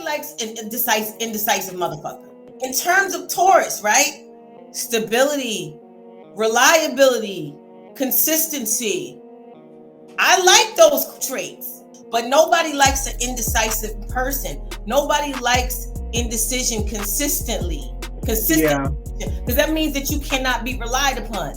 nobody likes an indecisive motherfucker. In terms of Taurus, right? Stability, reliability, consistency. I like those traits, but nobody likes an indecisive person. Nobody likes indecision consistently. Yeah. Because that means that you cannot be relied upon.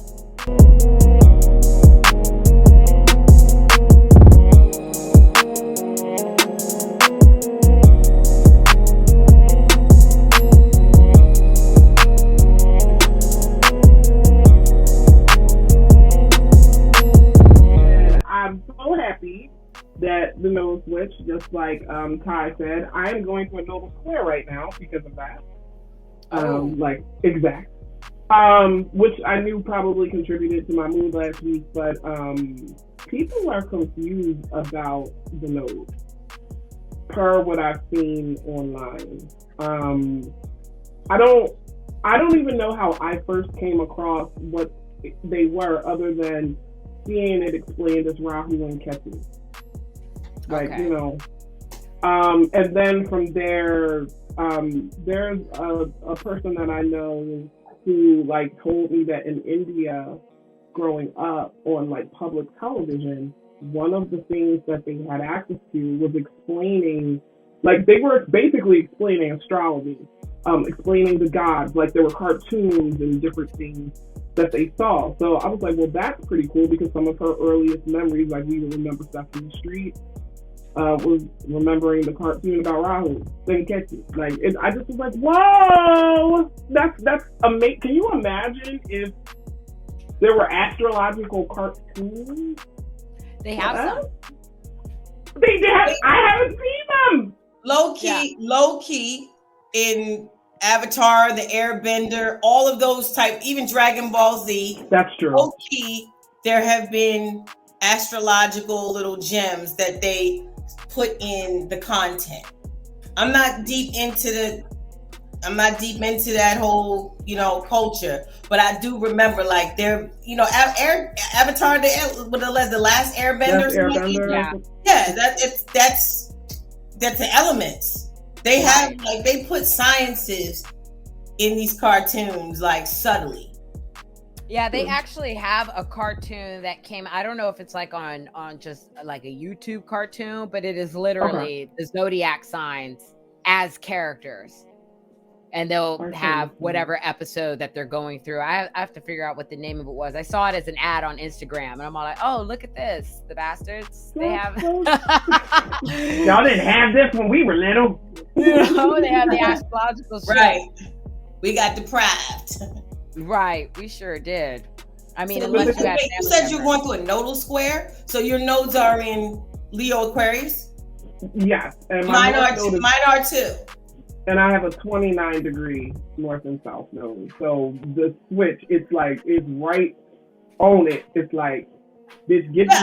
I'm so happy that the node switch, just like Tiye said, I am going to a nodal square right now because of that. Exact. Which I knew probably contributed to my mood last week, but people are confused about the node per what I've seen online. I don't even know how I first came across what they were, other than seeing it explained as Rahu and Ketu. And then from there, there's a person that I know who told me that in India, growing up on public television, one of the things that they had access to was explaining, they were basically explaining astrology, explaining the gods, there were cartoons and different things that they saw. So I was like, well, that's pretty cool, because some of her earliest memories, we remember stuff from the street, was remembering the cartoon about Rahu and Ketu. I just was like, whoa, that's amazing. Can you imagine if there were astrological cartoons? They have some. They did. I haven't seen them. Low key in Avatar, the Airbender, all of those type, even Dragon Ball Z. That's true. Low key, there have been astrological little gems that they put in the content. I'm not deep into that whole, culture, but I do remember there, Avatar, the last Airbender. That's the elements. They have they put sciences in these cartoons subtly. Yeah, they actually have a cartoon that came. I don't know if it's on just a YouTube cartoon, but it is literally the zodiac signs as characters, and they'll have whatever episode that they're going through. I have to figure out what the name of it was. I saw it as an ad on Instagram, and I'm all like, "Oh, look at this! The bastards! They have." Y'all didn't have this when we were little. They have the astrological shit. Right. We got deprived. Right, we sure did. I mean, so unless you said you're going through a nodal square, so your nodes are in Leo, Aquarius. Yes, and mine are too. And I have a 29-degree north and south node. So the switch, it's right on it. It's this gets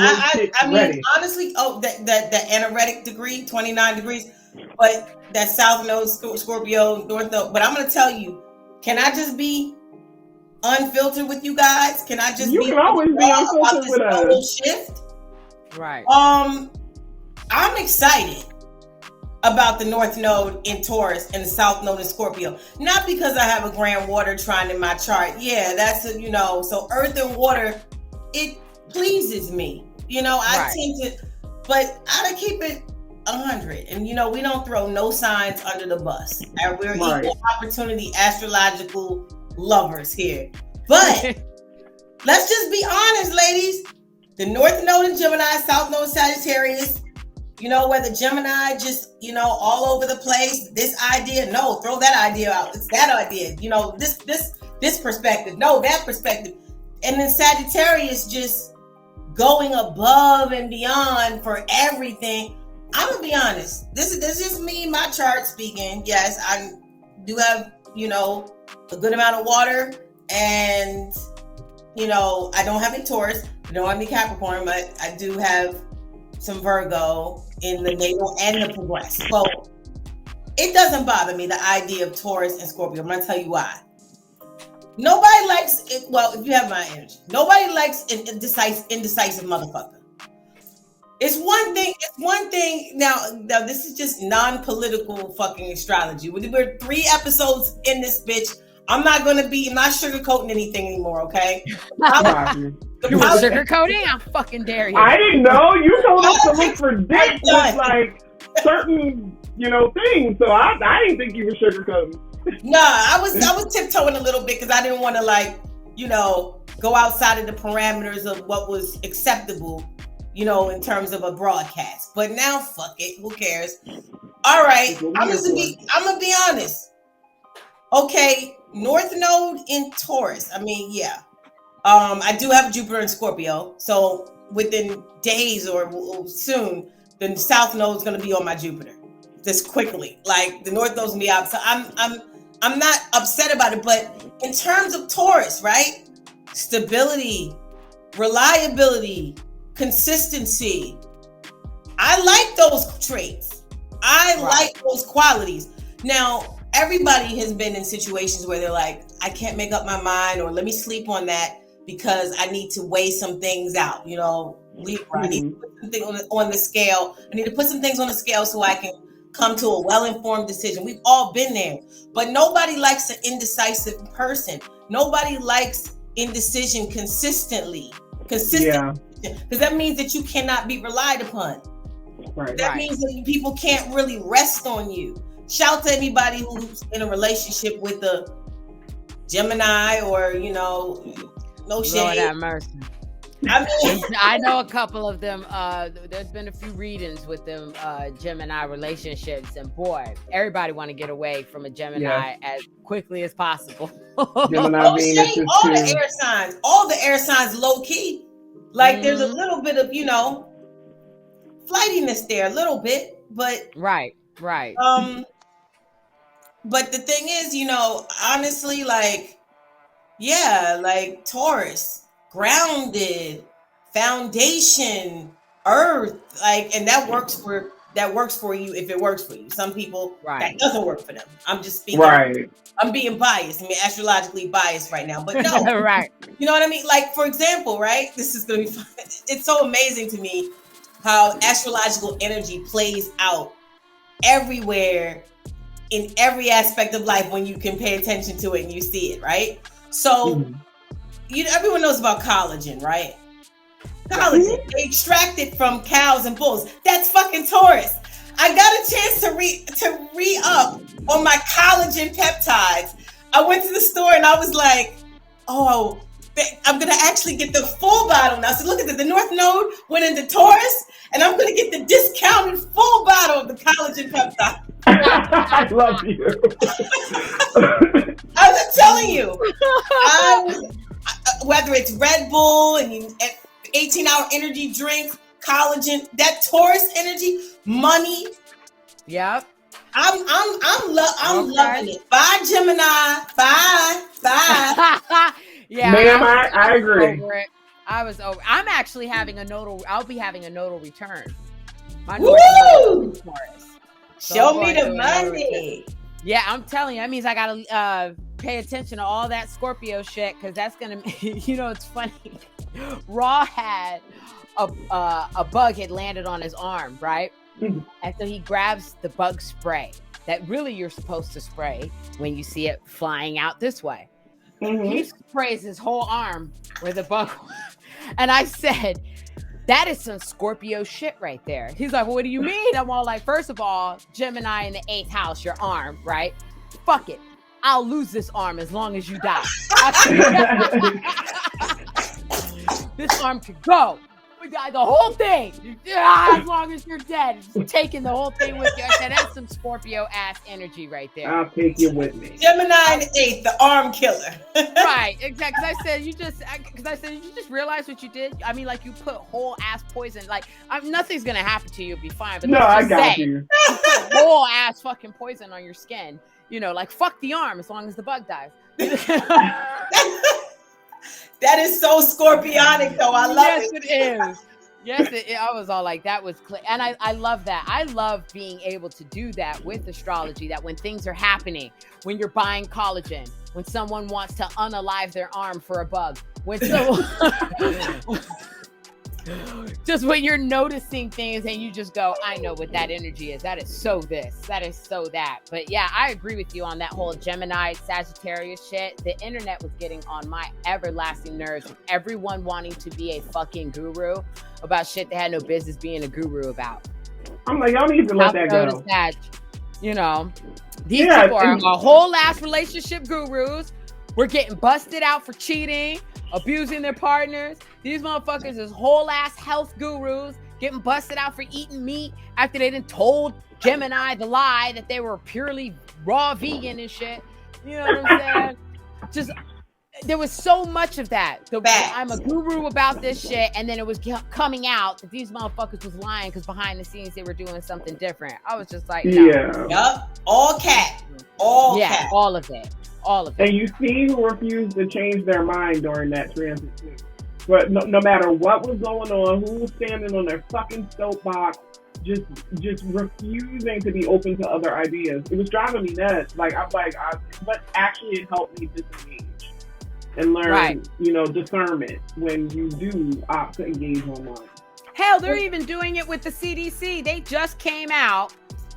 ready. Honestly, that anaretic degree, 29 degrees, but that south node, Scorpio, north node. But I'm going to tell you, can I just be unfiltered with you guys? Can I just You can always be unfiltered with us. Shift? Right. I'm excited about the North Node in Taurus and the South Node in Scorpio. Not because I have a grand water trine in my chart. Yeah, that's so Earth and water, it pleases me. I tend to, but I keep it 100. And we don't throw no signs under the bus. And we're equal opportunity astrological lovers here. But let's just be honest, ladies. The North Node in Gemini, South Node Sagittarius, whether Gemini just, all over the place, this idea, no, throw that idea out. It's that idea, this perspective, no, that perspective. And then Sagittarius just going above and beyond for everything. I'm going to be honest. This is just me, my chart speaking. Yes, I do have, a good amount of water, and, I don't have any Taurus, I don't have any Capricorn, but I do have some Virgo in the natal and the progress. So it doesn't bother me, the idea of Taurus and Scorpio. I'm going to tell you why. Nobody likes it. Well, if you have my energy, nobody likes an indecisive motherfucker. It's one thing. It's one thing. Now this is just non-political fucking astrology. We're 3 episodes in this bitch. I'm not sugarcoating anything anymore. Okay. You were sugarcoating? I fucking dare you. I didn't know. You told us to look for dicks with like certain, things. So I didn't think you were sugarcoating. No, I was tiptoeing a little bit because I didn't want to go outside of the parameters of what was acceptable, in terms of a broadcast. But now, fuck it. Who cares? All right. I'm gonna be honest. Okay, North Node in Taurus. I mean, yeah. I do have Jupiter in Scorpio, so within days or soon, the South Node is gonna be on my Jupiter. Just quickly, like the North Node's gonna be out. So I'm not upset about it, but in terms of Taurus, right? Stability, reliability, consistency. I like those traits. I like those qualities. Now, everybody has been in situations where they're like, I can't make up my mind, or let me sleep on that because I need to weigh some things out. I need to put something on the scale. I need to put some things on the scale so I can come to a well-informed decision. We've all been there, but nobody likes an indecisive person. Nobody likes indecision consistently. Because that means that you cannot be relied upon. Right. That means that people can't really rest on you. Shout to anybody who's in a relationship with a Gemini or, no shade. Lord have mercy. I mean, I know a couple of them. There's been a few readings with them Gemini relationships, and boy, everybody want to get away from a Gemini as quickly as possible. Gemini all the air signs low key. Like there's a little bit of, flightiness there, a little bit, but right. But the thing is, honestly, like Taurus, grounded, foundation, earth, and that works for you if it works for you. Some people that doesn't work for them. I'm just speaking. Right. I'm being biased. Astrologically biased right now, but no. Right. You know what I mean? Like, for example, right? This is going to be fun. It's so amazing to me how astrological energy plays out everywhere in every aspect of life when you can pay attention to it and you see it, right? So, everyone knows about collagen, right? Collagen, they extract it from cows and bulls. That's fucking Taurus. I got a chance to re-up on my collagen peptides. I went to the store and I was like, oh, I'm going to actually get the full bottle now. So look at the North Node went into Taurus, and I'm going to get the discounted full bottle of the collagen peptide. I love you. I'm telling you, whether it's Red Bull and 18-hour energy drinks, collagen, that Taurus energy, money. Yep. I'm loving it. Bye, Gemini. Bye. Yeah, ma'am, I agree. I was over. I'm actually having I'll be having a nodal return. My Woo! Show me the money. Yeah, I'm telling you, that means I gotta pay attention to all that Scorpio shit, because that's gonna, it's funny. Raw had a bug had landed on his arm, right? Mm-hmm. And so he grabs the bug spray that really you're supposed to spray when you see it flying out this way. Mm-hmm. He sprays his whole arm where the bug was. And I said, that is some Scorpio shit right there. He's like, well, what do you mean? I'm all like, first of all, Gemini in the 8th house, your arm, right? Fuck it. I'll lose this arm as long as you die. This arm could go. The whole thing. As long as you're dead. Just taking the whole thing with you. I said, that's some Scorpio ass energy right there. I'll take you with me. Gemini in the 8th, the arm killer. Right, exactly. Because I said, did you just realize what you did? I mean, like, you put whole ass poison. Like, nothing's going to happen to you. You'll be fine. But no, I got you. You put whole ass fucking poison on your skin. Like, fuck the arm as long as the bug dies. That is so Scorpionic, though. I love it. Yes, it is. Yes, I was all like, that was clear. And I love that. I love being able to do that with astrology, that when things are happening, when you're buying collagen, when someone wants to unalive their arm for a bug, when someone... just when you're noticing things and you just go, I know what that energy is. That is so this, that is so that. But yeah, I agree with you on that whole Gemini Sagittarius shit. The internet was getting on my everlasting nerves with everyone wanting to be a fucking guru about shit they had no business being a guru about. I'm like, y'all need to let that go. You know, these people are a whole ass relationship gurus. We're getting busted out for cheating, abusing their partners. These motherfuckers is whole ass health gurus getting busted out for eating meat after they done told Gemini the lie that they were purely raw vegan and shit. You know what I'm saying? Just there was so much of that. I'm a guru about this shit, and then it was coming out that these motherfuckers was lying because behind the scenes they were doing something different. I was just like, no. Yeah. Yup. All cat. All cat. All of it. All of it. And you see who refused to change their mind during that transit too. But no matter what was going on, who was standing on their fucking soapbox, just refusing to be open to other ideas. It was driving me nuts. Like, I'm like, but actually it helped me disengage and learn, discernment when you do opt to engage online. Hell, they're even doing it with the CDC. They just came out,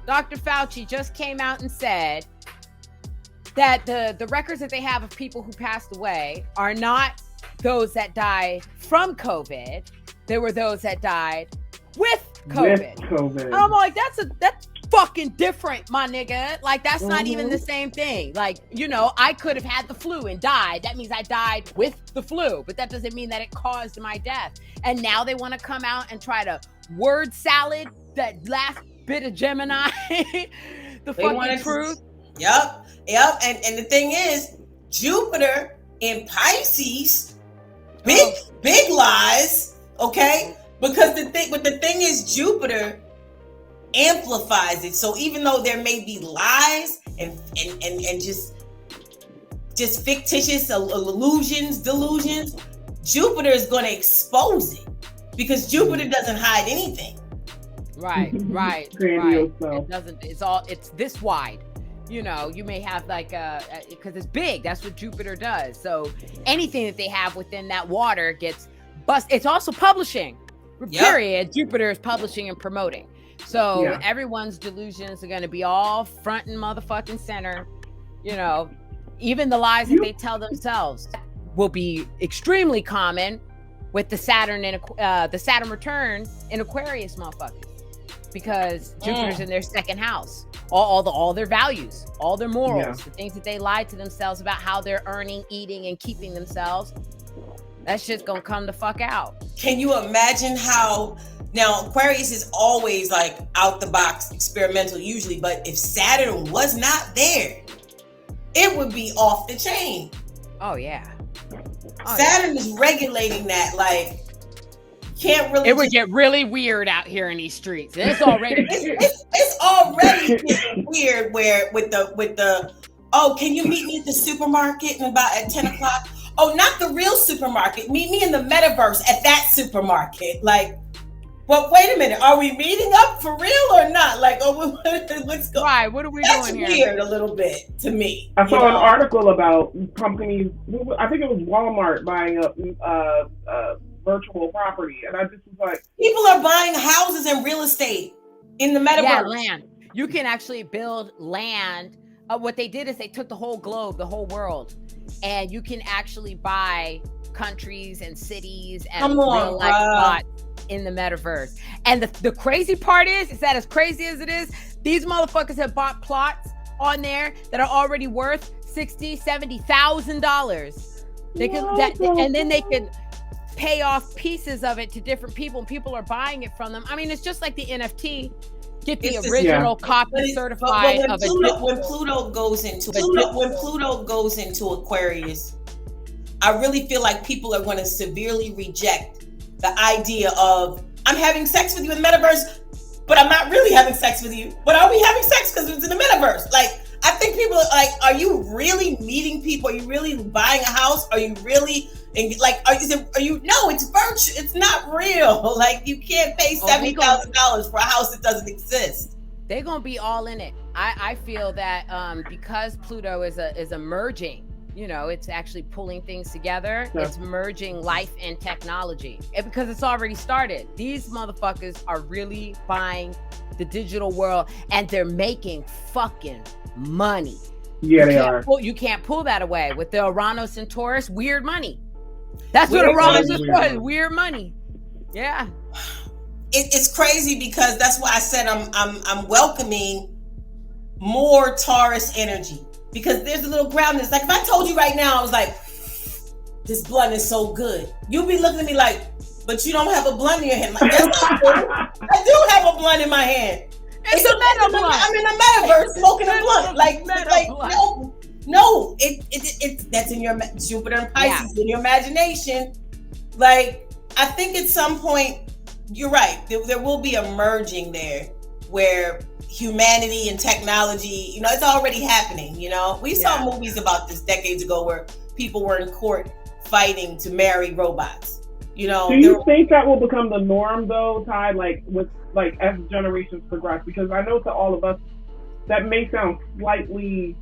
Dr. Fauci just came out and said that the records that they have of people who passed away are not those that died from COVID. They were those that died with COVID. And I'm like, that's fucking different, my nigga. Like, that's not even the same thing. Like, I could have had the flu and died. That means I died with the flu, but that doesn't mean that it caused my death. And now they want to come out and try to word salad that last bit of Gemini, the fucking truth. Yep. And the thing is, Jupiter in Pisces, big lies, okay? Because the thing is, Jupiter amplifies it. So even though there may be lies and just fictitious delusions, Jupiter is going to expose it because Jupiter doesn't hide anything. Right. It doesn't. It's this wide. You may have because it's big. That's what Jupiter does. So anything that they have within that water gets busted. It's also publishing. Period. Jupiter is publishing and promoting. So everyone's delusions are going to be all front and motherfucking center. Even the lies that they tell themselves will be extremely common with the Saturn return in Aquarius, motherfuckers, because Jupiter's in their second house. All their values, all their morals, the things that they lied to themselves about how they're earning, eating, and keeping themselves. That shit's gonna come the fuck out. Can you imagine how? Now, Aquarius is always like out the box, experimental usually, but if Saturn was not there, it would be off the chain. Oh yeah. Saturn is regulating that. Like, can't really. It would get really weird out here in these streets. It's already. it's already getting weird. Where with the can you meet me at the supermarket at 10 o'clock? Oh, not the real supermarket. Meet me in the metaverse at that supermarket. Like, well, wait a minute. Are we meeting up for real or not? Like, what's going on? Right, what are we doing here? That's weird a little bit to me. I saw an article about companies, I think it was Walmart buying up virtual property. And I just was like... People are buying houses and real estate in the metaverse. Yeah, land. You can actually build land. What they did is they took the whole globe, the whole world, and you can actually buy countries and cities and real life plots in the metaverse. And the crazy part is that as crazy as it is, these motherfuckers have bought plots on there that are already worth $60,000-$70,000. They could and then they can pay off pieces of it to different people, and people are buying it from them. I mean, it's just like the NFT. Get the original copy certified of it. When Pluto goes into Aquarius, I really feel like people are going to severely reject the idea of I'm having sex with you in the metaverse, but I'm not really having sex with you. But are we having sex because it's in the metaverse? Like, I think people are like, are you really meeting people? Are you really buying a house? Are you really like? No, it's virtual. It's not real. Like, you can't pay $70,000 for a house that doesn't exist. They're gonna be all in it. I feel that because Pluto is emerging it's actually pulling things together. Yeah. It's merging life and technology. And because it's already started. These motherfuckers are really buying the digital world, and they're making fucking money. Yeah, they are. You can't pull that away with the Uranus and Taurus. Weird money. That's what Weird Uranus money. is for. Weird money. Yeah. It's crazy because that's why I said I'm welcoming more Taurus energy, because there's a little groundness. Like if I told you right now, I was like, this blunt is so good, you'd be looking at me like, but you don't have a blunt in your hand. Like, that's not true. I do have a blunt in my hand. It's a meta blunt. I'm in a metaverse smoking a blunt. No, it that's in your Jupiter and Pisces, in your imagination. Like, I think at some point, you're right. There will be a merging there where humanity and technology, it's already happening. We saw movies about this decades ago where people were in court fighting to marry robots. Do you think that will become the norm though, Ty? Like as generations progress, because I know to all of us that may sound slightly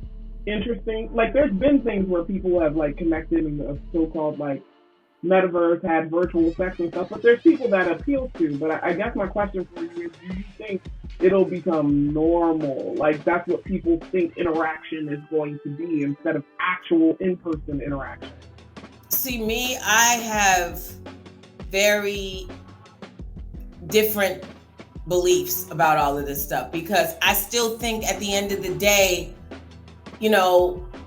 interesting. Like there's been things where people have like connected in the so-called like metaverse, had virtual sex and stuff, but there's people that appeal to. But I guess my question for you is, do you think it'll become normal? Like that's what people think interaction is going to be instead of actual in-person interaction? See, me, I have very different beliefs about all of this stuff, because I still think at the end of the day,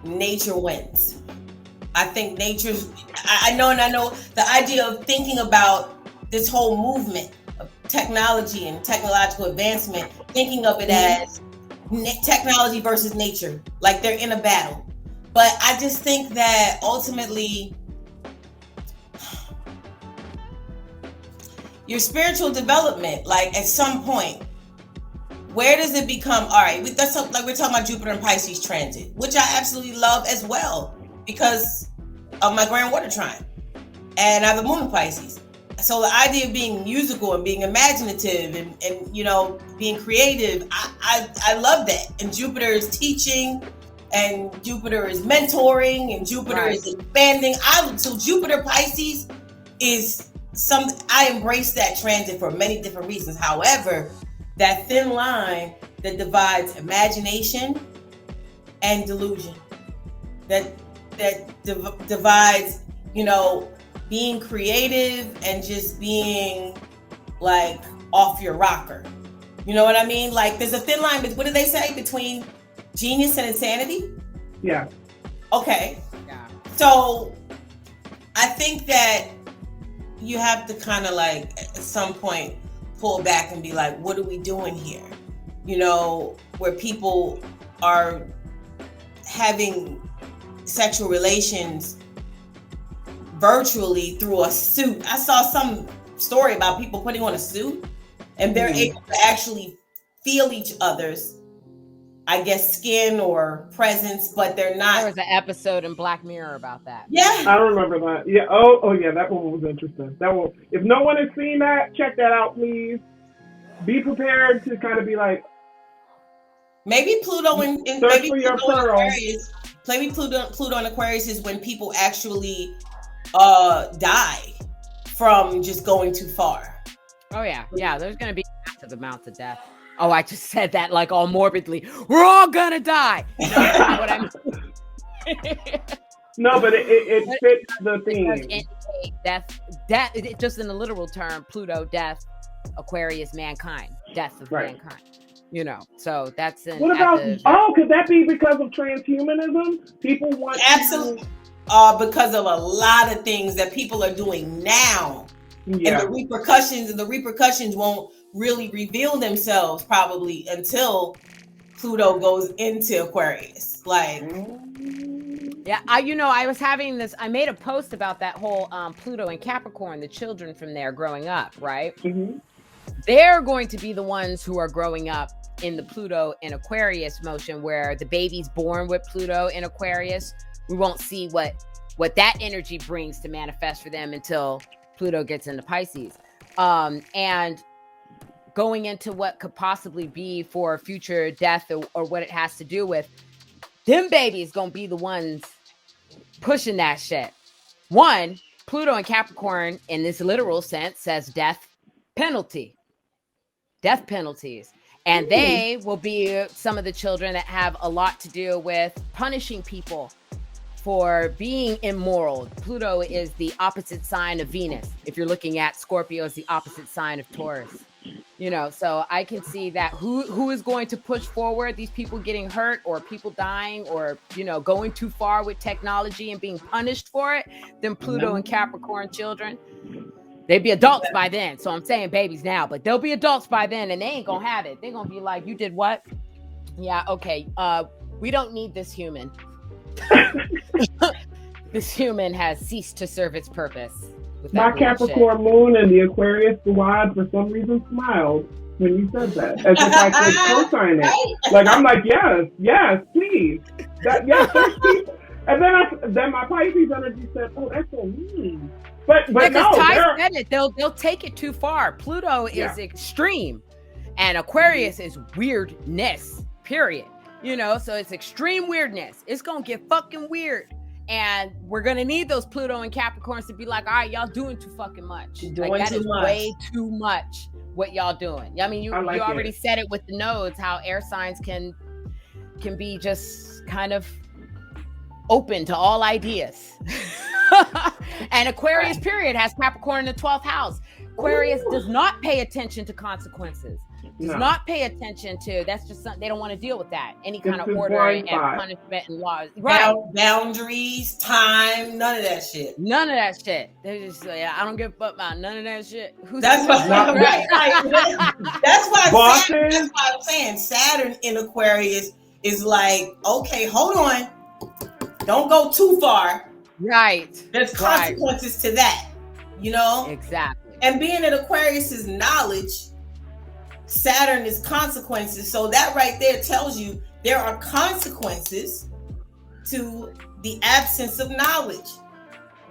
nature wins. I think I know the idea of thinking about this whole movement of technology and technological advancement, thinking of it as technology versus nature, like they're in a battle. But I just think that ultimately, your spiritual development, like at some point, where does it become, all right, we're talking about Jupiter and Pisces transit, which I absolutely love as well because of my grand water trine. And I have a moon in Pisces. So the idea of being musical and being imaginative and being creative, I love that. And Jupiter is teaching, and Jupiter is mentoring, and Jupiter is expanding. So Jupiter Pisces is I embrace that transit for many different reasons. However, that thin line that divides imagination and delusion, that divides, being creative and just being like off your rocker. You know what I mean? Like there's a thin line, but what do they say, between genius and insanity? Yeah. Okay. Yeah. So I think that you have to kind of like at some point pull back and be like, what are we doing here? Where people are having sexual relations virtually through a suit. I saw some story about people putting on a suit and they're able to actually feel each other's, I guess, skin or presence, but they're not. There was an episode in Black Mirror about that. Yeah. I remember that. Yeah. Oh yeah, that one was interesting. That one, if no one has seen that, check that out, please. Be prepared to kind of be like, maybe Pluto and maybe Pluto and Aquarius. Maybe Pluto and Aquarius is when people actually die from just going too far. Oh yeah. There's gonna be massive amounts of death. Oh, I just said that like all morbidly. We're all gonna die. No, that's not what I mean. No, but it fits the theme. Death, it, just in the literal term, Pluto, death, Aquarius, mankind, death of mankind. So that's what about? Could that be because of transhumanism? People want absolutely because of a lot of things that people are doing now, and the repercussions won't really reveal themselves probably until Pluto goes into Aquarius. Like, yeah, I was having this. I made a post about that whole Pluto and Capricorn, the children from there growing up, right? Mm-hmm. They're going to be the ones who are growing up in the Pluto and Aquarius motion, where the baby's born with Pluto in Aquarius. We won't see what that energy brings to manifest for them until Pluto gets into Pisces. And going into what could possibly be for future death or what it has to do with, them babies gonna be the ones pushing that shit. One, Pluto and Capricorn in this literal sense says death penalties. And they will be some of the children that have a lot to do with punishing people for being immoral. Pluto is the opposite sign of Venus. If you're looking at Scorpio, is the opposite sign of Taurus. You know, so I can see that who is going to push forward these people getting hurt or people dying or, you know, going too far with technology and being punished for it, then Pluto and Capricorn children. They'd be adults by then. So I'm saying babies now, but they'll be adults by then and they ain't gonna have it. They're gonna be like, you did what? Yeah, okay. We don't need this human. This human has ceased to serve its purpose. My Capricorn moon and the Aquarius squad for some reason smiled when you said that. As if I could co-sign it. Like, I'm like, yes, please. Yes, please. And then my Pisces energy said, oh, that's so mean. But no, Ty said it. They'll take it too far. Pluto is extreme, and Aquarius is weirdness. Period. You know, so it's extreme weirdness. It's gonna get fucking weird, and we're gonna need those Pluto and Capricorns to be like, all right, y'all doing too fucking much. That is way too much. What y'all doing? I mean, you already said it with the nodes. How air signs can be just kind of open to all ideas. And Aquarius period has Capricorn in the 12th house. Aquarius does not pay attention to consequences. Does not pay attention to, that's just something, they don't want to deal with that. Any kind of order and punishment and laws. Right. Boundaries, time, none of that shit. None of that shit. They're just like, I don't give a fuck about none of that shit. That's why I'm saying Saturn in Aquarius is like, okay, hold on. Don't go too far. Right. There's consequences to that, you know? Exactly. And being in Aquarius is knowledge. Saturn is consequences. So that right there tells you there are consequences to the absence of knowledge.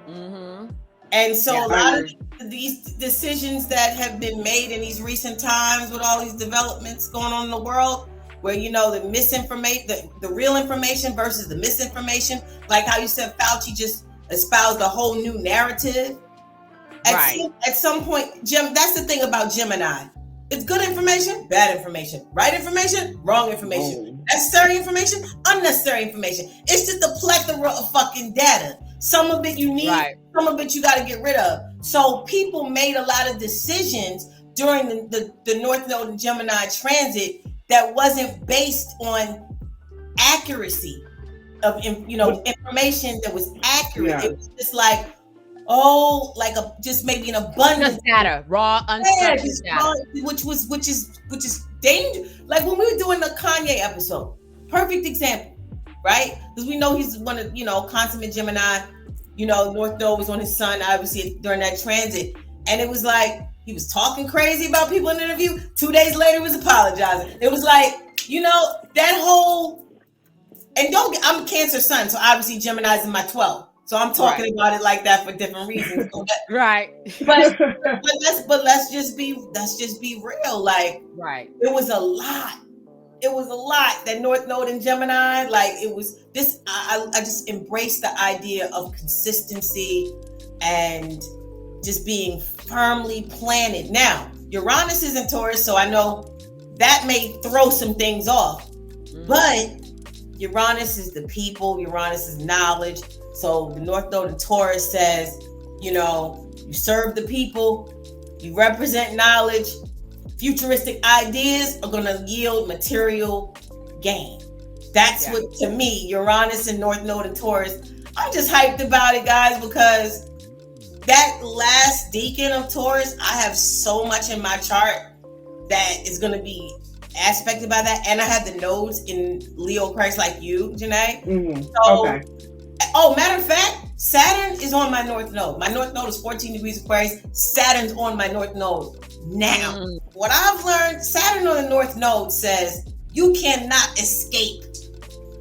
Mm-hmm. And so a lot of these decisions that have been made in these recent times with all these developments going on in the world, where, you know, the misinformation, the real information versus the misinformation, like how you said Fauci just espoused a whole new narrative. At some point, Jim, that's the thing about Gemini. It's good information, bad information, right information, wrong information, necessary information, unnecessary information. It's just a plethora of fucking data. Some of it you need, some of it you got to get rid of. So people made a lot of decisions during the North Node and Gemini transit that wasn't based on accuracy of, you know, information that was accurate. Yeah. It was just like, just maybe an abundance just data, raw, unstructured data, which is dangerous. Like when we were doing the Kanye episode, perfect example, right? Because we know he's one of, you know, consummate Gemini. You know, North Node was on his sun, obviously, during that transit, and it was like he was talking crazy about people in the interview. 2 days later, he was apologizing. It was like, you know, that whole. And I'm a Cancer sun, so obviously Gemini's in my 12th. So I'm talking about it like that for different reasons. Right. But let's just be real. Like, it was a lot. It was a lot. That North Node in Gemini, like it was this. I just embraced the idea of consistency and just being firmly planted. Now, Uranus is in Taurus, so I know that may throw some things off. But Uranus is the people. Uranus is knowledge. So the North Node in Taurus says, you know, you serve the people, you represent knowledge, futuristic ideas are going to yield material gain. That's what, to me, Uranus and North Node in Taurus, I'm just hyped about it, guys, because that last decan of Taurus, I have so much in my chart that is going to be aspected by that. And I have the nodes in Leo Christ like you, Janét. Matter of fact, Saturn is on my North Node. My North Node is 14 degrees Aquarius. Saturn's on my North Node. Now, what I've learned, Saturn on the North Node says you cannot escape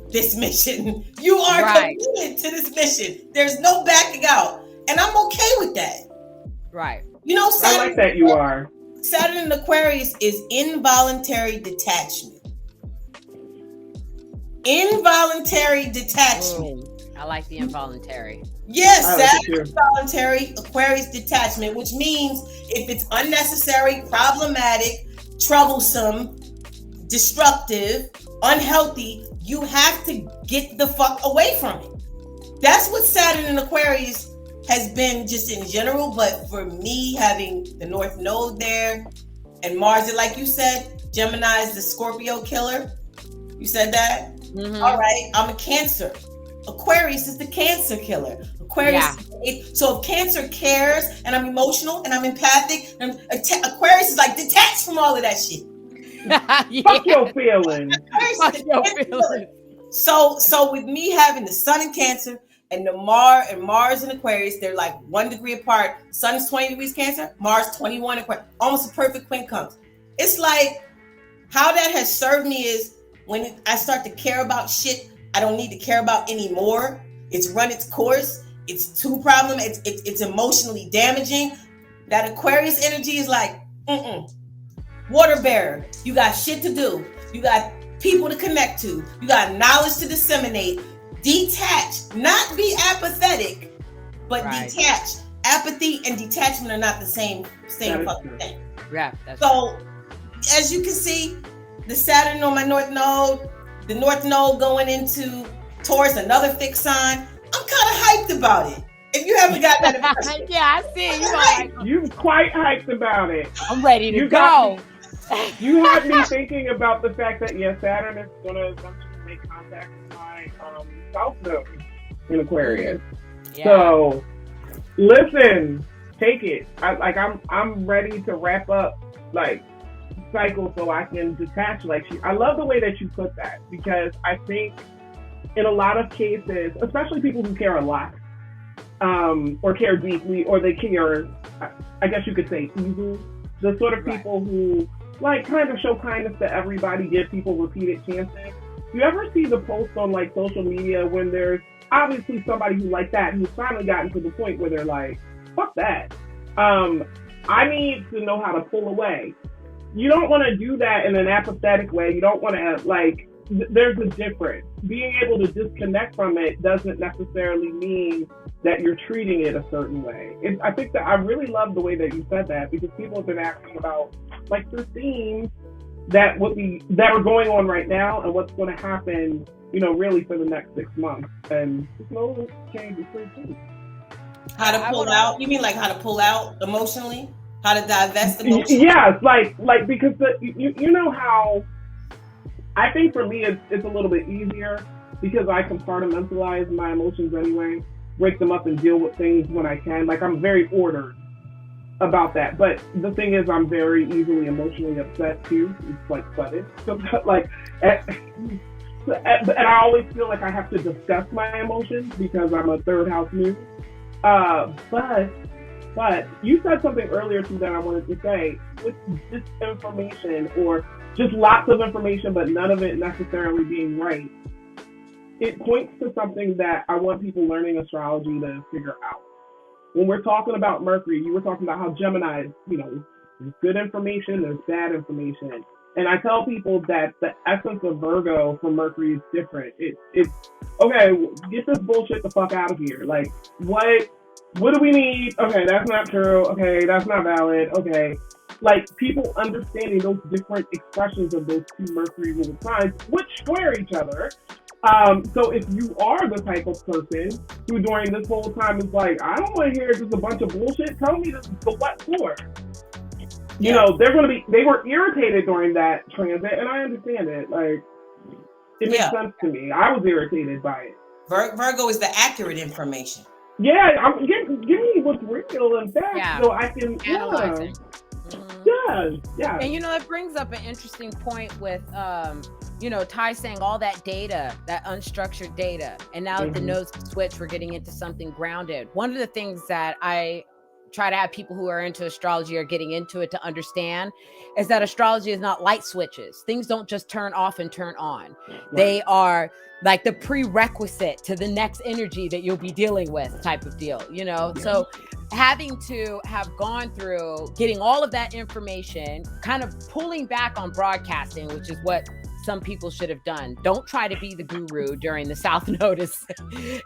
this mission. You are committed to this mission. There's no backing out. And I'm okay with that. Right. You know, Saturn, I like that you are. Saturn in Aquarius is involuntary detachment. Involuntary detachment. I like the involuntary. Yes, Saturn is voluntary, Aquarius detachment, which means if it's unnecessary, problematic, troublesome, destructive, unhealthy, you have to get the fuck away from it. That's what Saturn and Aquarius has been just in general, but for me, having the North Node there and Mars, like you said, Gemini is the Scorpio killer. You said that? Mm-hmm. All right, I'm a Cancer. Aquarius is the Cancer killer. Aquarius. Yeah. So if Cancer cares and I'm emotional and I'm empathic, and Aquarius is like detached from all of that shit. Fuck your feelings. Fuck your feelings. So with me having the Sun in Cancer and the Mars and Aquarius, they're like 1 degree apart. Sun is 20 degrees Cancer, Mars 21 Aquarius, almost a perfect quincunx. It's like how that has served me is when I start to care about shit I don't need to care about anymore. It's run its course. It's too problem. It's emotionally damaging. That Aquarius energy is like, water bearer. You got shit to do. You got people to connect to. You got knowledge to disseminate. Detach, not be apathetic, but detach. Apathy and detachment are not the same fucking thing. Yeah. So, as you can see, the Saturn on my North Node, the North Node going into Taurus, another fixed sign. I'm kind of hyped about it. If you haven't got that impression. Yeah, I see. You're quite hyped about it. I'm ready to go. You had me thinking about the fact that, Saturn is going to eventually make contact with my South Node in Aquarius. Yeah. So, listen, take it. I'm ready to wrap up, cycle so I can detach. I love the way that you put that, because I think in a lot of cases, especially people who care a lot, or care deeply, or they care, I guess you could say, easily, the sort of people who kind of show kindness to everybody, give people repeated chances. You ever see the posts on social media when there's obviously somebody who that, who's finally gotten to the point where they're like, fuck that. I need to know how to pull away. You don't want to do that in an apathetic way. You don't want to, there's a difference. Being able to disconnect from it doesn't necessarily mean that you're treating it a certain way. I think that I really love the way that you said that, because people have been asking about the themes that are going on right now and what's going to happen, really for the next 6 months. And just know change is pretty cool. How to pull out? You mean how to pull out emotionally? How to divest emotionally? Yes, because you know how I think for me it's a little bit easier because I compartmentalize my emotions anyway, break them up and deal with things when I can. I'm very ordered about that. But the thing is, I'm very easily emotionally upset too. It's sudden. So and I always feel like I have to discuss my emotions because I'm a third house move. But you said something earlier too that I wanted to say. With disinformation or just lots of information, but none of it necessarily being right, it points to something that I want people learning astrology to figure out. When we're talking about Mercury, you were talking about how Gemini is, there's good information, there's bad information. And I tell people that the essence of Virgo from Mercury is different. It's okay, get this bullshit the fuck out of here. What do we need? Okay, that's not true. Okay, that's not valid. Okay. People understanding those different expressions of those two Mercury ruled signs, which square each other. So if you are the type of person who during this whole time is I don't want to hear just a bunch of bullshit, tell me the what for. They were irritated during that transit, and I understand it. It makes sense to me. I was irritated by it. Virgo is the accurate information. Yeah, give me what's real and fact so I can analyze it. Yeah. And that brings up an interesting point with Tiye saying all that data, that unstructured data, and now that the nodes switch, we're getting into something grounded. One of the things that I try to have people who are into astrology or getting into it to understand is that astrology is not light switches. Things don't just turn off and turn on. Right. They are the prerequisite to the next energy that you'll be dealing with type of deal, So having to have gone through getting all of that information, kind of pulling back on broadcasting, which is what some people should have done. Don't try to be the guru during the South Node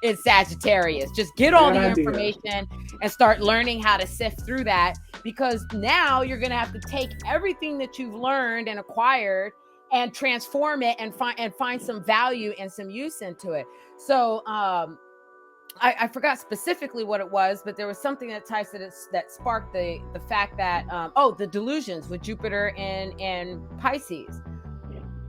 in Sagittarius. Just get all the information and start learning how to sift through that, because now you're going to have to take everything that you've learned and acquired and transform it and find some value and some use into it. So I forgot specifically what it was, but there was something that Tiye said that sparked the fact that the delusions with Jupiter in Pisces.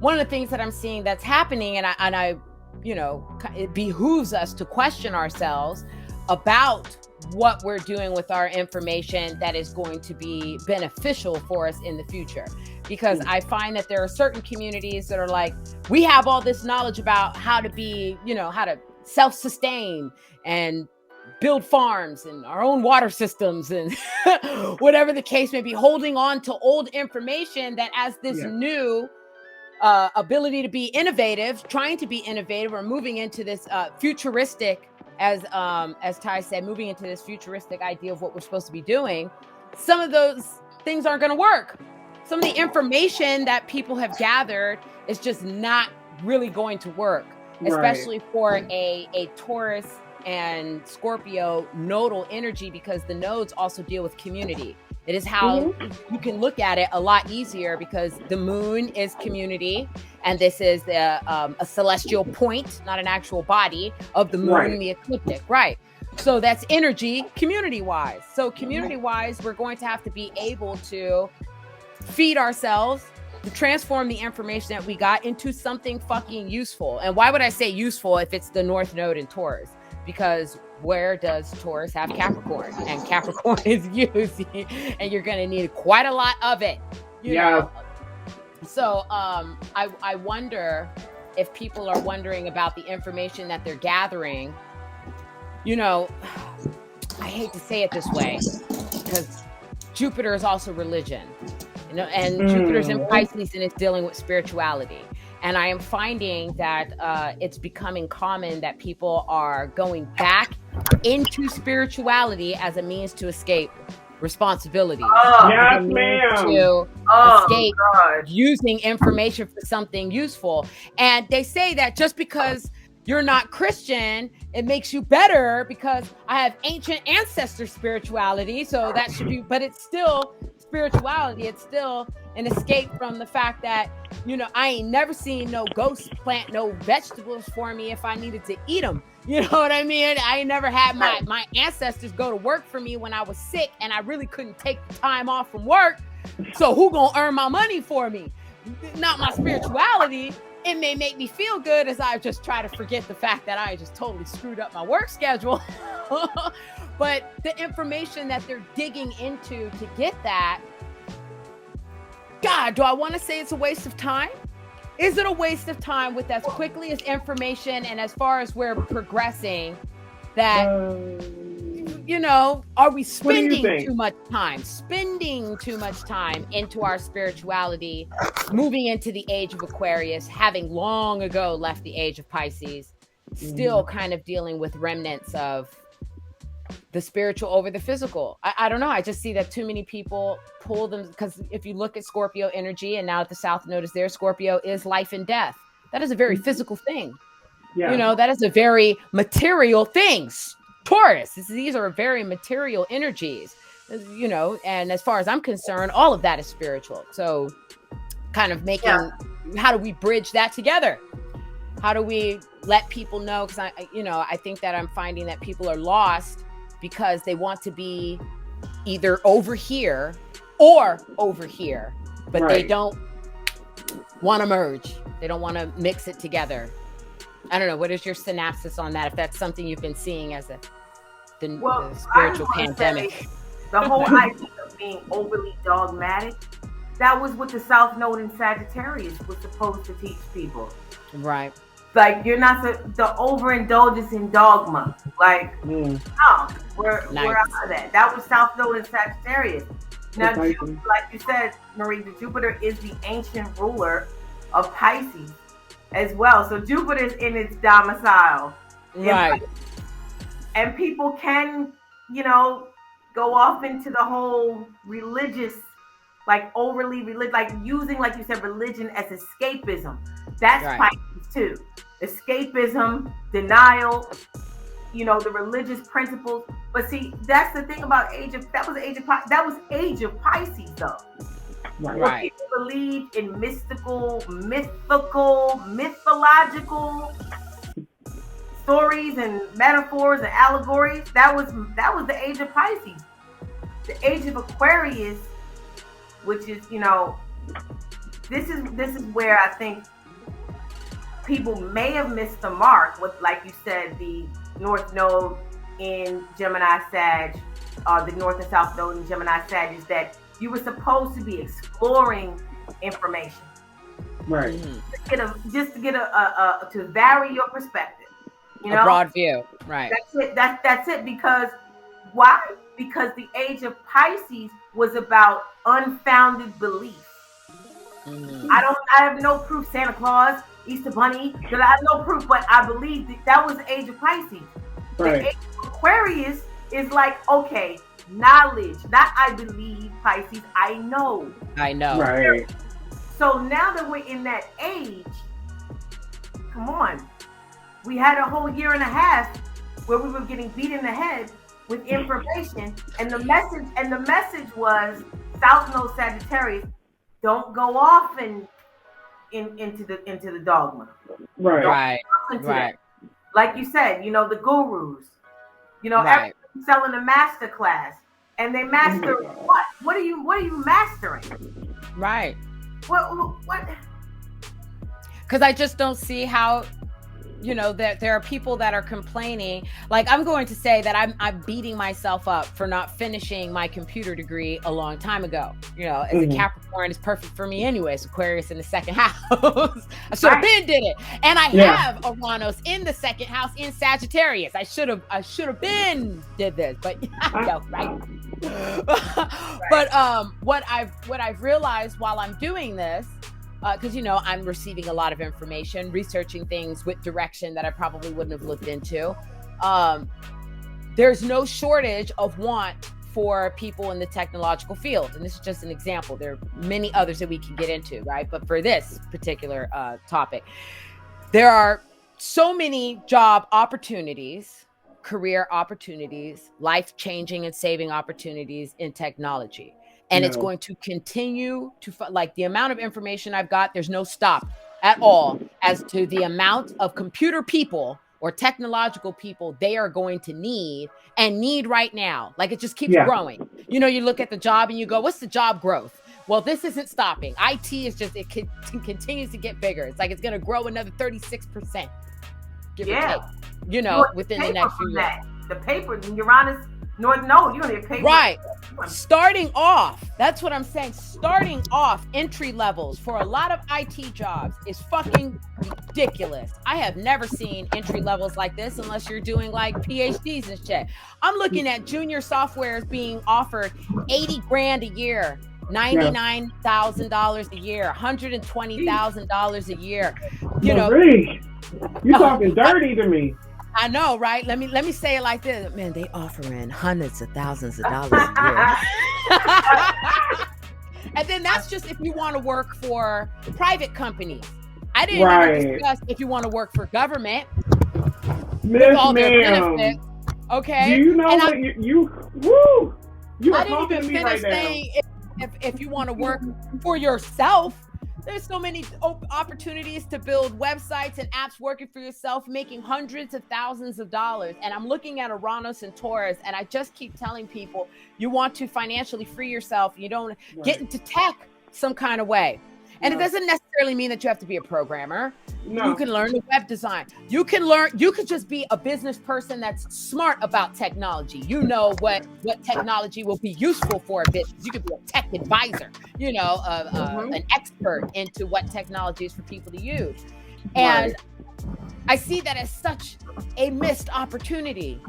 One of the things that I'm seeing that's happening, and I it behooves us to question ourselves about what we're doing with our information that is going to be beneficial for us in the future. Because I find that there are certain communities that are like, we have all this knowledge about how to be, how to self-sustain and build farms and our own water systems and whatever the case may be, holding on to old information that as this new ability to be innovative, trying to be innovative, or moving into this futuristic, as Tiye said, moving into this futuristic idea of what we're supposed to be doing, some of those things aren't going to work. Some of the information that people have gathered is just not really going to work, especially for a Taurus and Scorpio nodal energy, because the nodes also deal with community. It is how you can look at it a lot easier, because the moon is community, and this is a celestial point, not an actual body of the moon, the ecliptic, So that's energy community-wise. So community-wise, we're going to have to be able to feed ourselves, to transform the information that we got into something fucking useful. And why would I say useful if it's the North Node in Taurus? Because where does Taurus have Capricorn? And Capricorn is used, and you're going to need quite a lot of it. You know? So I wonder if people are wondering about the information that they're gathering. I hate to say it this way, because Jupiter is also religion. And Jupiter's in Pisces, and it's dealing with spirituality. And I am finding that it's becoming common that people are going back into spirituality as a means to escape responsibility. Yes, ma'am. To escape using information for something useful. And they say that just because you're not Christian, it makes you better, because I have ancient ancestor spirituality. So that should be, but it's still spirituality. It's still an escape from the fact that, I ain't never seen no ghost plant no vegetables for me if I needed to eat them. You know what I mean? I ain't never had my ancestors go to work for me when I was sick and I really couldn't take the time off from work. So who gonna earn my money for me? Not my spirituality. It may make me feel good as I just try to forget the fact that I just totally screwed up my work schedule. But the information that they're digging into to get that, God, do I want to say it's a waste of time? Is it a waste of time with as quickly as information and as far as we're progressing that, are we spending too much time? Spending too much time into our spirituality, moving into the age of Aquarius, having long ago left the age of Pisces, still kind of dealing with remnants of the spiritual over the physical. I don't know. I just see that too many people pull them, because if you look at Scorpio energy, and now at the South Node is there, Scorpio is life and death. That is a very physical thing. That is a very material thing. Taurus, these are very material energies, and as far as I'm concerned, all of that is spiritual. So kind of making, how do we bridge that together? How do we let people know? Because I think that I'm finding that people are lost because they want to be either over here or over here, but they don't want to merge. They don't want to mix it together. I don't know. What is your synopsis on that? If that's something you've been seeing as the spiritual pandemic. The whole idea of being overly dogmatic, that was what the South Node in Sagittarius was supposed to teach people. Right. Like, you're not the overindulgence in dogma. Like, no, we're out of that. That was South Node in Sagittarius. Now, like you said, Marie, the Jupiter is the ancient ruler of Pisces as well. So Jupiter's in its domicile. Right. And people can, go off into the whole religious, like overly religious, like using, like you said, religion as escapism. That's Pisces too. Escapism, denial, the religious principles. But see, that's the thing about that was age of Pisces though. Right. People believed in mystical, mythological stories and metaphors and allegories. That was the age of Pisces. The age of Aquarius, which is, this is where I think people may have missed the mark with, like you said, the North Node in Gemini Sag, the North and South Node in Gemini Sag, is that you were supposed to be exploring information. Right. Just to get to vary your perspective. A broad view. Right. That's it. That's it. Because why? Because the age of Pisces was about unfounded belief. I have no proof. Santa Claus, Easter Bunny, because I have no proof, but I believe that was the age of Pisces. Right. The age of Aquarius is like, okay, knowledge, not I believe, Pisces, I know. Right. So now that we're in that age, come on, we had a whole year and a half where we were getting beat in the head with information, and the message was South Node Sagittarius, don't go off into the dogma. Right. Right. Like you said, the gurus, everyone's selling a master class, and they master what? What are you mastering? Right. What? Because I just don't see how, that there are people that are complaining. Like, I'm going to say that I'm beating myself up for not finishing my computer degree a long time ago. As a Capricorn, it's perfect for me anyways. Aquarius in the second house. I should have been did it. And I have Uranus in the second house in Sagittarius. I should have been did this, but right. But what I've realized while I'm doing this, because I'm receiving a lot of information, researching things with direction that I probably wouldn't have looked into. There's no shortage of want for people in the technological field, and this is just an example. There are many others that we can get into, right? But for this particular topic, there are so many job opportunities, career opportunities, life-changing and saving opportunities in technology. And it's going to continue to, like, the amount of information I've got, there's no stop at all as to the amount of computer people or technological people they are going to need right now. Like, it just keeps growing. You look at the job and you go, what's the job growth? Well, this isn't stopping. IT is just, it continues to get bigger. It's like it's going to grow another 36%. Give or take, within the next few years. The paper, Uranus, North Node, you don't need paper. Right. Starting off, that's what I'm saying. Starting off, entry levels for a lot of IT jobs is fucking ridiculous. I have never seen entry levels like this unless you're doing like PhDs and shit. I'm looking at junior softwares being offered $80,000 a year, $99,000 a year, $120,000 a year. You're talking dirty to me. I know, right? Let me say it like this. Man, they offering hundreds of thousands of dollars a year. And then that's just if you want to work for private companies. I didn't even discuss if you want to work for government. Miss all their ma'am. benefits. Okay. Do you know what you are talking to me right now. If you want to work for yourself, there's so many opportunities to build websites and apps working for yourself, making hundreds of thousands of dollars. And I'm looking at Uranus and Taurus, and I just keep telling people, you want to financially free yourself. You don't get into tech some kind of way. And it doesn't necessarily mean that you have to be a programmer. No. You can learn the web design. You could just be a business person that's smart about technology. You know what technology will be useful for a business. You could be a tech advisor, an expert into what technology is for people to use. And I see that as such a missed opportunity.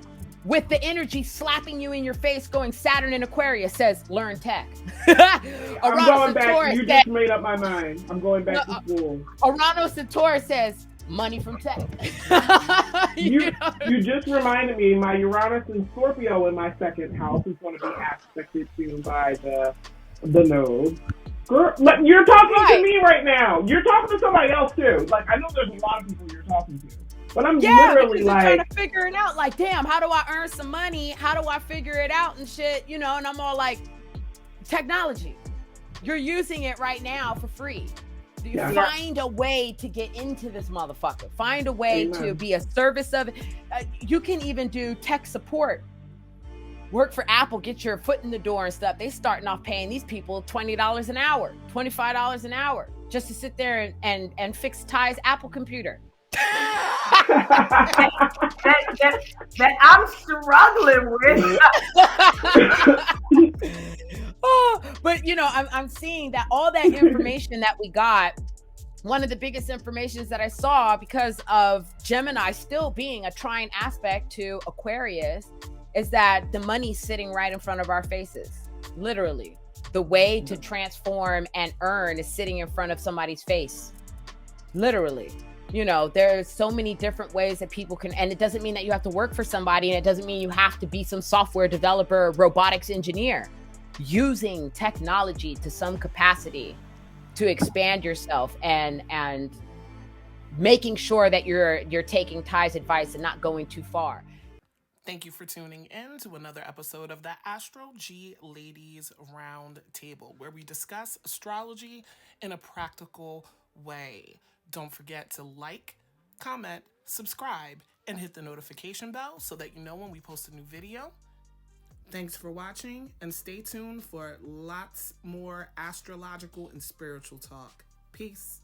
With the energy slapping you in your face, going Saturn in Aquarius says, learn tech. I'm going back. You just made up my mind. I'm going back to school. Uranus and Taurus says, money from tech. you just reminded me, my Uranus and Scorpio in my second house is going to be aspected to by the the node. Girl, you're talking Right. to me right now. You're talking to somebody else too. Like, I know there's a lot of people you're talking to, but I'm literally because like they're trying to figure it out. Like, damn, how do I earn some money? How do I figure it out and shit? You know, and I'm all like, technology. You're using it right now for free. You find a way to get into this motherfucker. Find a way to be a service of it. You can even do tech support. Work for Apple, get your foot in the door and stuff. They starting off paying these people $20 an hour, $25 an hour, just to sit there and fix Tiye's Apple computer. that I'm struggling with. Oh, but you know, I'm seeing that all that information that we got. One of the biggest informations that I saw, because of Gemini still being a trine aspect to Aquarius, is that the money's sitting right in front of our faces. Literally, the way to transform and earn is sitting in front of somebody's face. Literally. You know, there's so many different ways that people can, and it doesn't mean that you have to work for somebody, and it doesn't mean you have to be some software developer, robotics engineer. Using technology to some capacity to expand yourself and making sure that you're taking Tiye's advice and not going too far. Thank you for tuning in to another episode of the Astro G Ladies Round Table, where we discuss astrology in a practical way. Don't forget to like, comment, subscribe, and hit the notification bell so that you know when we post a new video. Thanks for watching, and stay tuned for lots more astrological and spiritual talk. Peace.